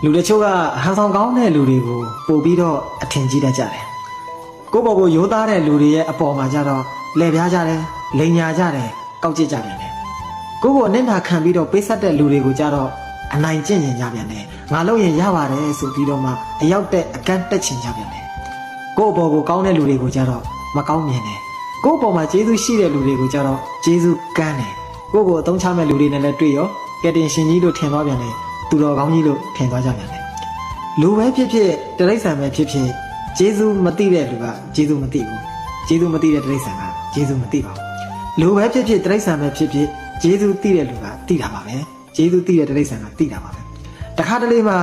လူတချို့ကဟန်ဆောင်ကောင်းတဲ့လူတွေကိုပို့ပြီးတော့အထင်ကြီးတတ်ကြတယ်ကိုယ့်ဘော်ကိုရိုးသားတဲ့လူတွေရဲ့အပေါ်မှာကြတော့လှည့်ပြားကြတယ်လိန်ညာကြတယ်ကောက်ကျစ်ကြပြန်တယ်ကိုယ့်ကိုအနစ်နာခံပြီးတော့ပေးဆက်တဲ့လူတွေကိုကြတော့အနိုင်ကျင့်ရင်ကြပြန်တယ်ငါလို့ရင်ရပါတယ်ဆိုပြီးတော့မှအရောက်တဲ့အကန့်တက်ချင်ကြပြန်တယ်ကိုယ့်ဘော်ကိုကောင်းတဲ့လူတွေကိုကြတော့မကောင်းမြင်တယ်ကိုယ့်ဘော်မှာကျေးဇူးရှိတဲ့လူတွေကိုကြတော့ကျေးဇူးကမ်းတယ်ကိုယ့်ကိုအသုံးချမဲ့လူတွေနဲ့လည်းတွေ့ရောကယ်တင်ရှင်ကြီးလို့ထင်သွားပြန်တယ်သူတော်ကောင်းကြီးလို့ထင်သွားကြပြန်တယ်လူပဲဖြစ်ဖြစ်တိရစ္ဆာန်ပဲဖြစ်ဖြစ်ကျေးဇူးမသိတဲ့လူကကျေးဇူးမသိဘူးကျေးဇူးမသိတဲ့တိရစ္ဆာန်ကကျေးဇူးမသိပါဘူးလူပဲဖြစ်ဖြစ်တိရစ္ဆာန်ပဲဖြစ်ဖြစ်ကျေးဇူးသိတဲ့လူကသိတာပါပဲကျေးဇူးသိတဲ့တိရစ္ဆာန်ကသိတာပါပဲတခါတလေမှာ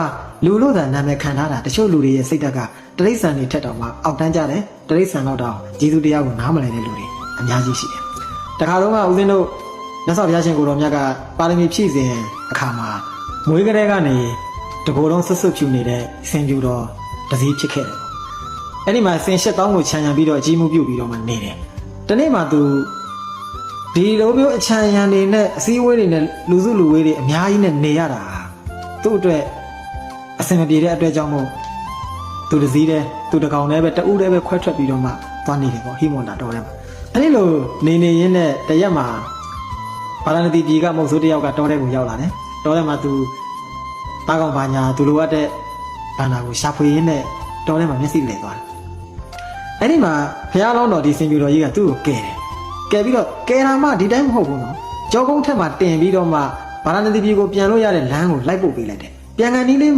လူလို့သာနာမည်ခံထားတာတချို့လူတွေရဲ့စိတ်ဓာတ်ကတိရစ္ဆာန်တွေထက်တော့မှအောက်တန်းကြတယ်တိရစ္ဆာန်တော့ကျေးဇူးတရားကိုနားမလည်တဲ့လူတွေအများကြီးရှိတယ်တခါတော့ကဦးဇင်းတို့မြတ်စွာဘုရားရှင်ကိုတော်မြတ်ကပါရမီဖြည့်စဉ်အခါမှာမွေးကလေးကနေတကိုယ်လုံးဆွတ်ဆွတ်ဖြူနေတဲ့ဆင်ပြူတော်တစည်းဖြစ်ခဲ့တယ်အဲ့ဒီမှာဆင်၈000ကိုခြံရံပြီးတော့အကြီးမှုပြုတ်ပြီးတော့မှနေတယ်တနေ့မှသူဒီလိုမျိုးအချမ်းရံတွေနဲ့အစည်းအဝေးတွေနဲ့လူစုလူဝေးတွေအများကြီးနဲ့နေရတာသူ့အတွက်အဆင်မပြေတဲ့အတွက်ကြောင့်မို့သူတစည်းတဲ့သူတကောင်နဲ့ပဲတအုပ်နဲ့ပဲခွဲထွက်ပြီးတော့မှသွားနေတယ်ပေါ့ဟိမွန်တာတော်တယ်မှာအဲ့ဒီလိုနေရင်းနဲ့တရက်မှာဘာလာနတိပြည်ကမုတ်ဆိုးတယောက်ကတောထဲကိုရောက်လာတယ်တောထဲမှာသူတားကောင်ဘာညာသူလိုအပ်တဲ့ဘာနာကိုရှာဖွေရင်းနဲ့တောထဲမှာမျက်စိလဲသွားတယ်အဲ့ဒီမှာဘုရားလောင်းတော်ဒီစင်ပြူတော်ကြီးကသူ့ကိုကဲပြီးတော့ကဲတာမှဒီတိုင်းမဟုတ်ဘူးနော်ကြောကုန်းထက်မှာတင်ပြီးတော့မှဘာလာနတိပြည်ကိုပြန်လို့ရတဲ့လမ်းကိုလိုက်ပို့ပေးလိုက်တယ်ပြန်ကန်ဒီလေး